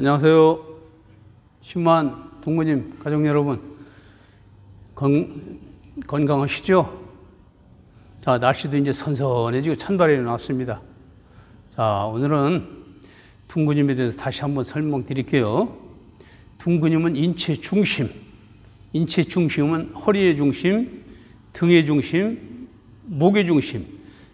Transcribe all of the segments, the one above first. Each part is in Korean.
안녕하세요. 10만 동무님 가족 여러분, 건강하시죠? 자, 날씨도 이제 선선해지고 찬바람이 나왔습니다. 자, 오늘은 둥근힘에 대해서 다시 한번 설명드릴게요. 둥근힘은 인체 중심, 인체 중심은 허리의 중심, 등의 중심, 목의 중심,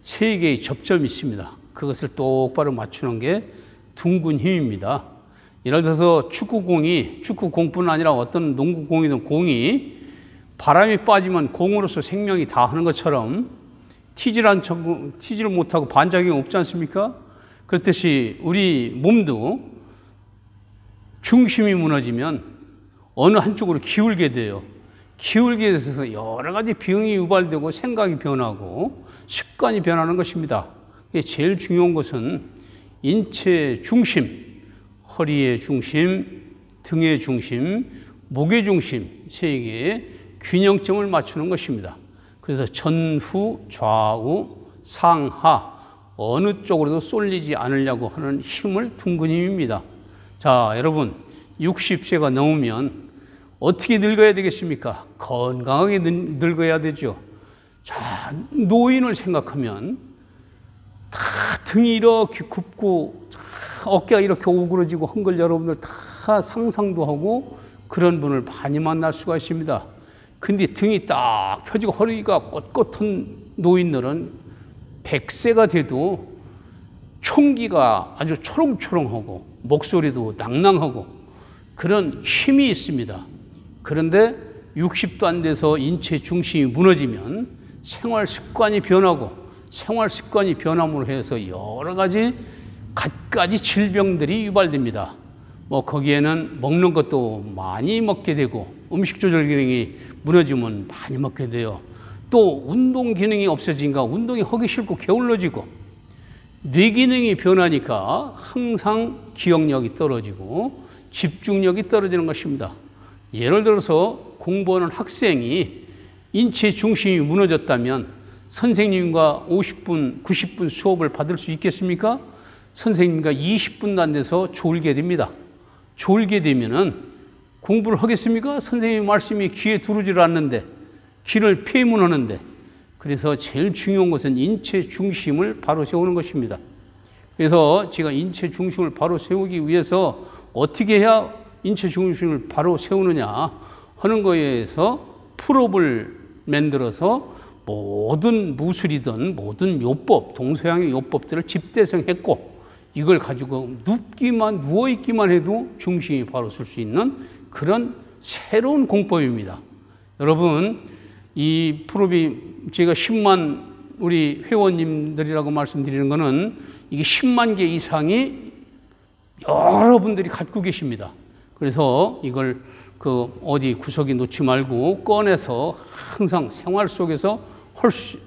세 개의 접점이 있습니다. 그것을 똑바로 맞추는 게 둥근힘입니다. 예를 들어서 축구공뿐 아니라 어떤 농구공이든 공이 바람이 빠지면 공으로서 생명이 다 하는 것처럼 튀지를 못하고 반작용이 없지 않습니까? 그렇듯이 우리 몸도 중심이 무너지면 어느 한쪽으로 기울게 돼요. 기울게 돼서 여러 가지 병이 유발되고 생각이 변하고 습관이 변하는 것입니다. 제일 중요한 것은 인체 중심, 허리의 중심, 등의 중심, 목의 중심 세 개의 균형점을 맞추는 것입니다. 그래서 전후, 좌우, 상하 어느 쪽으로도 쏠리지 않으려고 하는 힘을 둥근힘입니다. 자, 여러분 60세가 넘으면 어떻게 늙어야 되겠습니까? 건강하게 늙어야 되죠. 자, 노인을 생각하면 다 등이 이렇게 굽고 어깨가 이렇게 오그러지고 한 걸 여러분들 다 상상도 하고 그런 분을 많이 만날 수가 있습니다. 근데 등이 딱 펴지고 허리가 꼿꼿한 노인들은 100세가 돼도 총기가 아주 초롱초롱하고 목소리도 낭낭하고 그런 힘이 있습니다. 그런데 60도 안 돼서 인체 중심이 무너지면 생활 습관이 변하고 생활 습관이 변함으로 해서 여러 가지 갖가지 질병들이 유발됩니다. 거기에는 먹는 것도 많이 먹게 되고 음식 조절 기능이 무너지면 많이 먹게 돼요. 또 운동 기능이 없어지니까 운동이 하기 싫고 게을러지고 뇌 기능이 변하니까 항상 기억력이 떨어지고 집중력이 떨어지는 것입니다. 예를 들어서 공부하는 학생이 인체 중심이 무너졌다면 선생님과 50분, 90분 수업을 받을 수 있겠습니까? 선생님과 20분도 안 돼서 졸게 됩니다. 졸게 되면은 공부를 하겠습니까? 선생님 말씀이 귀에 들어오질 않는데, 귀를 폐문하는데. 그래서 제일 중요한 것은 인체 중심을 바로 세우는 것입니다. 그래서 제가 인체 중심을 바로 세우기 위해서 어떻게 해야 인체 중심을 바로 세우느냐 하는 거에 대해서 풀업을 만들어서 모든 무술이든 모든 요법, 동서양의 요법들을 집대성했고 이걸 가지고 누워있기만 해도 중심이 바로 설 수 있는 그런 새로운 공법입니다. 여러분, 이 풀업이 제가 10만 우리 회원님들이라고 말씀드리는 거는 이게 10만 개 이상이 여러분들이 갖고 계십니다. 그래서 이걸 어디 구석에 놓지 말고 꺼내서 항상 생활 속에서 할 수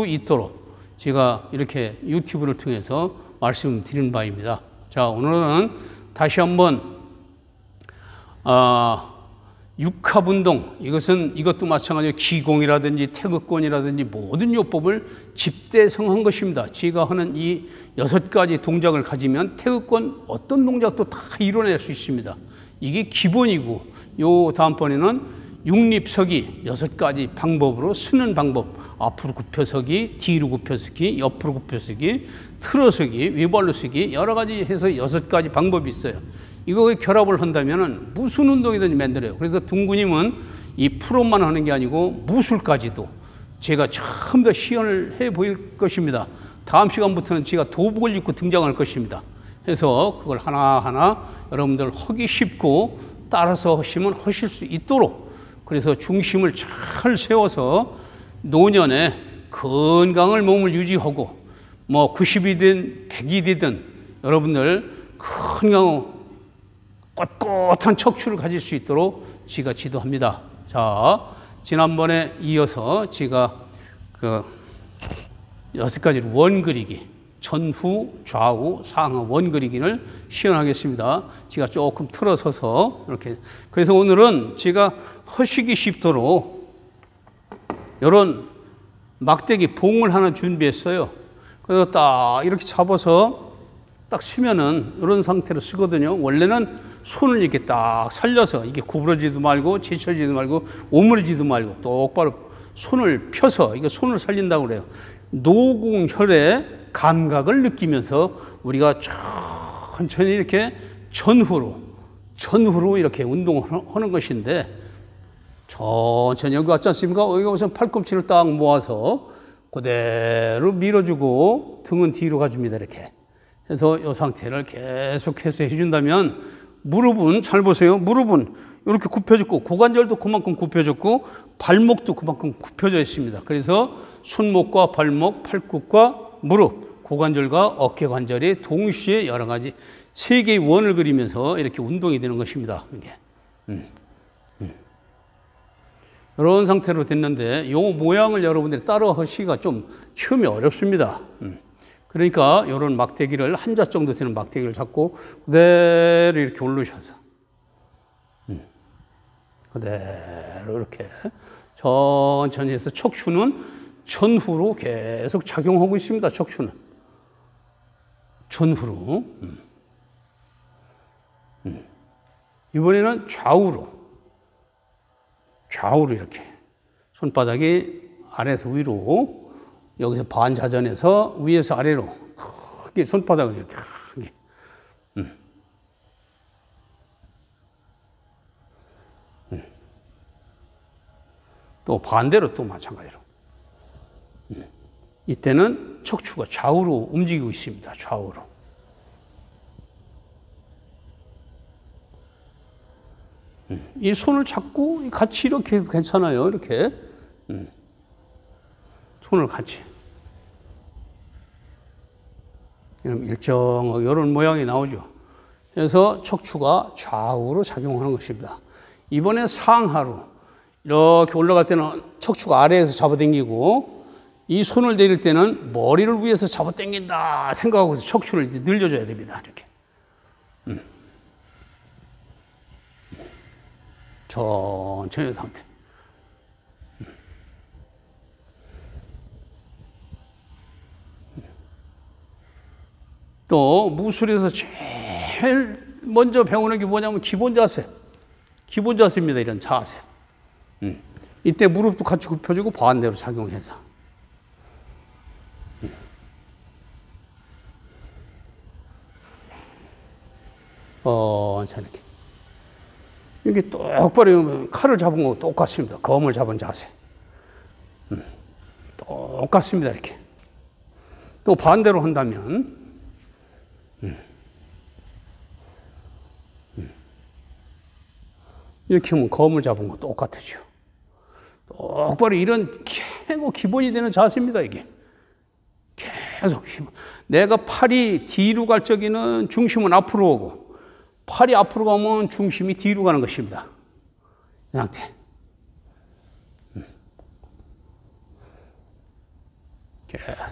있도록 제가 이렇게 유튜브를 통해서 말씀드리는 바입니다. 자, 오늘은 다시 한번 육합운동, 이것도 마찬가지로 기공이라든지 태극권이라든지 모든 요법을 집대성한 것입니다. 제가 하는 이 6가지 동작을 가지면 태극권 어떤 동작도 다 이뤄낼 수 있습니다. 이게 기본이고 요 다음번에는 육립서기 6가지 방법으로 쓰는 방법, 앞으로 굽혀서기, 뒤로 굽혀서기, 옆으로 굽혀서기, 틀어서기, 외발로 서기 여러 가지 해서 6가지 방법이 있어요. 이거에 결합을 한다면 무슨 운동이든지 만들어요. 그래서 둥근힘은 이 풀업만 하는 게 아니고 무술까지도 제가 처음 더 시연을 해 보일 것입니다. 다음 시간부터는 제가 도복을 입고 등장할 것입니다. 해서 그걸 하나하나 여러분들 하기 쉽고 따라서 하시면 하실 수 있도록 그래서 중심을 잘 세워서 노년에 건강을 몸을 유지하고 90이든 100이 되든 여러분들 건강하고 꼿꼿한 척추를 가질 수 있도록 제가 지도합니다. 자, 지난번에 이어서 제가 6가지로 원 그리기, 전후, 좌우, 상하 원 그리기를 시연하겠습니다. 제가 조금 틀어서서 이렇게. 그래서 오늘은 제가 하시기 쉽도록 이런 막대기 봉을 하나 준비했어요. 그래서 딱 이렇게 잡아서 딱 쓰면은 이런 상태로 쓰거든요. 원래는 손을 이렇게 딱 살려서 이게 구부러지도 말고 지쳐지도 말고 오므리지도 말고 똑바로 손을 펴서 이거 손을 살린다고 그래요. 노궁혈의 감각을 느끼면서 우리가 천천히 이렇게 전후로 이렇게 운동을 하는 것인데, 천천히 여기 왔지 않습니까? 여기 우선 팔꿈치를 딱 모아서 그대로 밀어주고 등은 뒤로 가줍니다. 이렇게 해서 이 상태를 계속해서 해준다면, 무릎은 잘 보세요. 무릎은 이렇게 굽혀졌고 고관절도 그만큼 굽혀졌고 발목도 그만큼 굽혀져 있습니다. 그래서 손목과 발목, 팔굽과 무릎, 고관절과 어깨 관절이 동시에 여러 가지 세 개의 원을 그리면서 이렇게 운동이 되는 것입니다. 이게. 이런 상태로 됐는데, 이 모양을 여러분들이 따라 하시기가 좀 처음에 어렵습니다. 그러니까 이런 막대기를 한 자 정도 되는 막대기를 잡고 그대로 이렇게 올르셔서 그대로 이렇게 천천히 해서 척추는 전후로 계속 작용하고 있습니다. 척추는 전후로. 이번에는 좌우로 이렇게 손바닥이 아래에서 위로, 여기서 반자전에서 위에서 아래로 크게 손바닥을 이렇게 크게. 또 반대로 또 마찬가지로. 이때는 척추가 좌우로 움직이고 있습니다. 좌우로. 이 손을 잡고 같이 이렇게 해도 괜찮아요. 이렇게. 손을 같이. 일정하게 이런 모양이 나오죠. 그래서 척추가 좌우로 작용하는 것입니다. 이번에 상하로 이렇게 올라갈 때는 척추가 아래에서 잡아당기고, 이 손을 내릴 때는 머리를 위에서 잡아당긴다 생각하고 척추를 늘려줘야 됩니다. 이렇게. 천천히 상태. 또 무술에서 제일 먼저 배우는 게 뭐냐면 기본 자세입니다. 이런 자세. 이때 무릎도 같이 굽혀주고 반대로 작용해서. 이렇게. 이렇게 똑바로 칼을 잡은 거 똑같습니다. 검을 잡은 자세. 똑같습니다. 이렇게. 또 반대로 한다면, 이렇게 하면 검을 잡은 거 똑같으죠. 똑바로 이런 최고 기본이 되는 자세입니다. 이게. 계속 내가 팔이 뒤로 갈 적에는 중심은 앞으로 오고, 팔이 앞으로 가면 중심이 뒤로 가는 것입니다. 이 상태.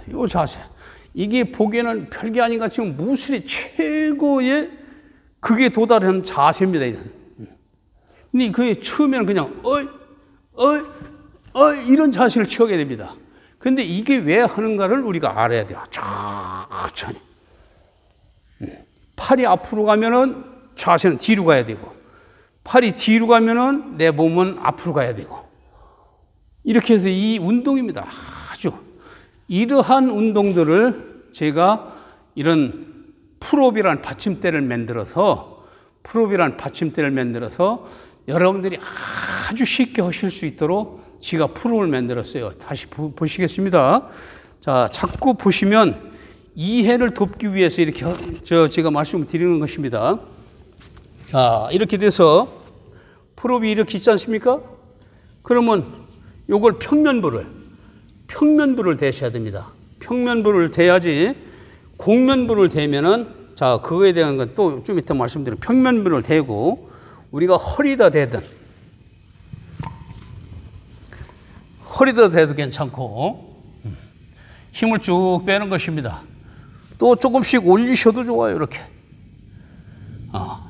이 자세. 이게 보기에는 별게 아닌 것 같지만 무술의 최고의 극에 도달한 자세입니다. 근데 그게 처음에는 그냥 이런 자세를 취하게 됩니다. 근데 이게 왜 하는가를 우리가 알아야 돼요. 천천히. 팔이 앞으로 가면은 자세는 뒤로 가야 되고, 팔이 뒤로 가면은 내 몸은 앞으로 가야 되고, 이렇게 해서 이 운동입니다. 아주 이러한 운동들을 제가 이런 풀업이라는 받침대를 만들어서 여러분들이 아주 쉽게 하실 수 있도록 제가 풀업을 만들었어요. 다시 보시겠습니다. 자, 자꾸 보시면 이해를 돕기 위해서 이렇게 제가 말씀을 드리는 것입니다. 자, 이렇게 돼서 풀업이 이렇게 있지 않습니까? 그러면 요걸 평면부를 대셔야 됩니다. 평면부를 대야지, 곡면부를 대면은, 자, 그거에 대한 건 또 좀 이따 말씀드리면, 평면부를 대고 우리가 허리다 대든 허리도 괜찮고, 힘을 쭉 빼는 것입니다. 또 조금씩 올리셔도 좋아요. 이렇게.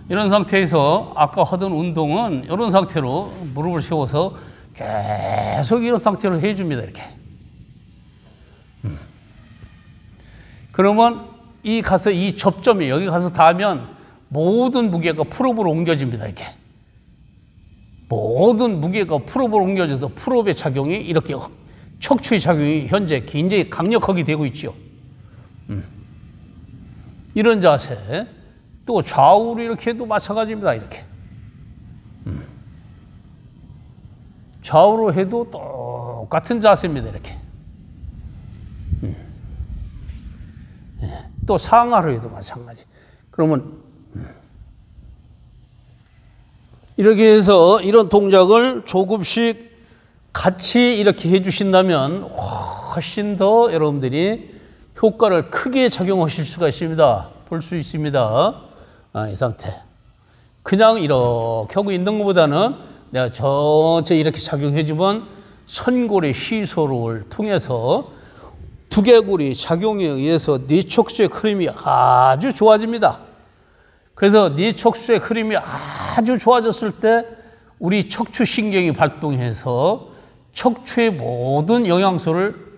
이런 상태에서 아까 하던 운동은 이런 상태로 무릎을 세워서 계속 이런 상태로 해줍니다. 이렇게. 그러면 이 가서 이 접점이 여기 가서 닿으면 모든 무게가 풀업으로 옮겨집니다. 이렇게. 모든 무게가 풀업으로 옮겨져서 풀업의 작용이 이렇게 척추의 작용이 현재 굉장히 강력하게 되고 있죠. 이런 자세. 또 좌우로 이렇게 해도 마찬가지입니다. 이렇게. 좌우로 해도 똑같은 자세입니다. 이렇게. 또 상하로 해도 마찬가지. 그러면 이렇게 해서 이런 동작을 조금씩 같이 이렇게 해주신다면 훨씬 더 여러분들이 효과를 크게 작용하실 수가 있습니다. 볼 수 있습니다. 이 상태. 그냥 이렇게 하고 있는 것보다는 내가 전체 이렇게 작용해주면 선골의 시소를 통해서 두개골이 작용에 의해서 뇌척수의 흐름이 아주 좋아집니다. 그래서 뇌척수의 흐름이 아주 좋아졌을 때 우리 척추신경이 발동해서 척추의 모든 영양소를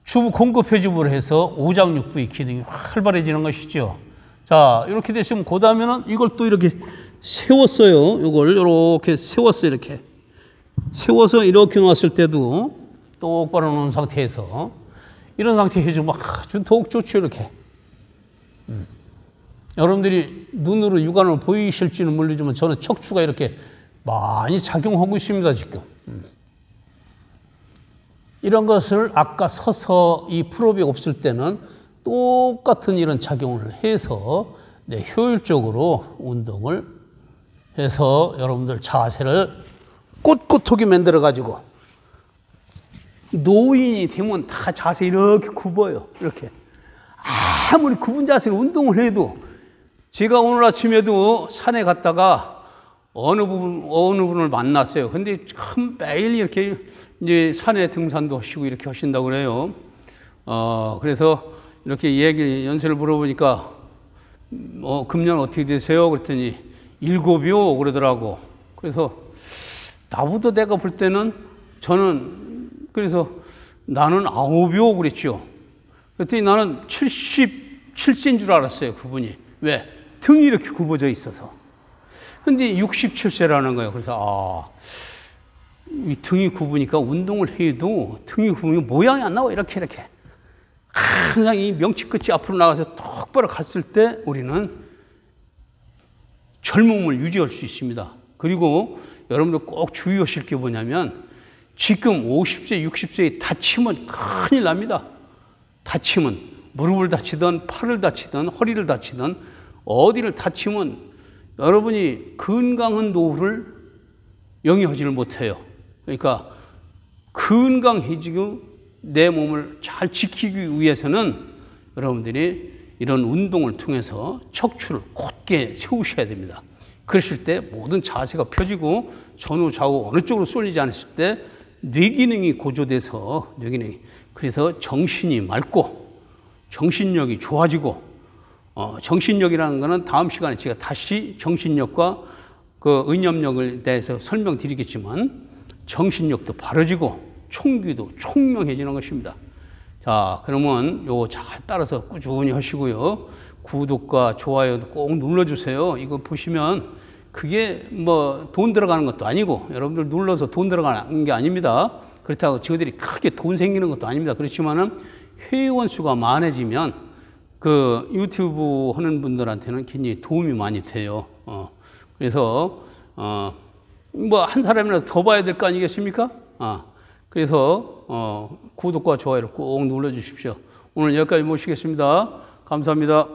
주부 공급해줌으로 해서 오장육부의 기능이 활발해지는 것이죠. 자, 이렇게 되시면 그 다음에는 이걸 또 이렇게 세웠어요. 이걸 이렇게 세웠어요. 이렇게 세워서 이렇게 놨을 때도 똑바로 놓은 상태에서 이런 상태 해주면 아주 더욱 좋죠. 이렇게. 여러분들이 눈으로 육안으로 보이실지는 모르지만 저는 척추가 이렇게 많이 작용하고 있습니다. 지금. 이런 것을 아까 서서 이 풀업이 없을 때는 똑같은 이런 작용을 해서 효율적으로 운동을 해서 여러분들 자세를 꼿꼿하게 만들어 가지고 노인이 되면 다 자세 이렇게 굽어요. 이렇게. 아무리 굽은 자세로 운동을 해도 제가 오늘 아침에도 산에 갔다가 어느 분을 만났어요. 근데 참 매일 이렇게 이제 산에 등산도 하시고 이렇게 하신다고 그래요. 그래서 이렇게 연세를 물어보니까 금년 어떻게 되세요? 그랬더니 7이요 그러더라고. 그래서 나보다 내가 볼 때는 저는 그래서 나는 9이요 그랬죠. 그랬더니 나는 77세인 줄 알았어요. 그분이. 왜? 등이 이렇게 굽어져 있어서. 근데 67세라는 거예요. 그래서 이 등이 굽으니까 운동을 해도 등이 굽으면 모양이 안 나와. 이렇게. 항상 이 명치 끝이 앞으로 나가서 똑바로 갔을 때 우리는 젊음을 유지할 수 있습니다. 그리고 여러분들 꼭 주의하실 게 뭐냐면 지금 50세, 60세에 다치면 큰일 납니다. 다치면 무릎을 다치든 팔을 다치든 허리를 다치든 어디를 다치면 여러분이 건강한 노후를 영위하지를 못해요. 그러니까 건강해지고 내 몸을 잘 지키기 위해서는 여러분들이 이런 운동을 통해서 척추를 곧게 세우셔야 됩니다. 그러실 때 모든 자세가 펴지고 전후 좌우 어느 쪽으로 쏠리지 않았을 때 뇌기능이 고조돼서 뇌기능이 그래서 정신이 맑고 정신력이 좋아지고 정신력이라는 것은 다음 시간에 제가 다시 정신력과 그 의념력에 대해서 설명드리겠지만 정신력도 바로지고 총기도 총명해지는 것입니다. 자, 그러면 요거 잘 따라서 꾸준히 하시고요. 구독과 좋아요도 꼭 눌러주세요. 이거 보시면 그게 뭐 돈 들어가는 것도 아니고 여러분들 눌러서 돈 들어가는 게 아닙니다. 그렇다고 저희들이 크게 돈 생기는 것도 아닙니다. 그렇지만은 회원 수가 많아지면 그 유튜브 하는 분들한테는 굉장히 도움이 많이 돼요. 그래서 뭐 한 사람이라도 더 봐야 될 거 아니겠습니까? 그래서 구독과 좋아요를 꼭 눌러주십시오. 오늘 여기까지 모시겠습니다. 감사합니다.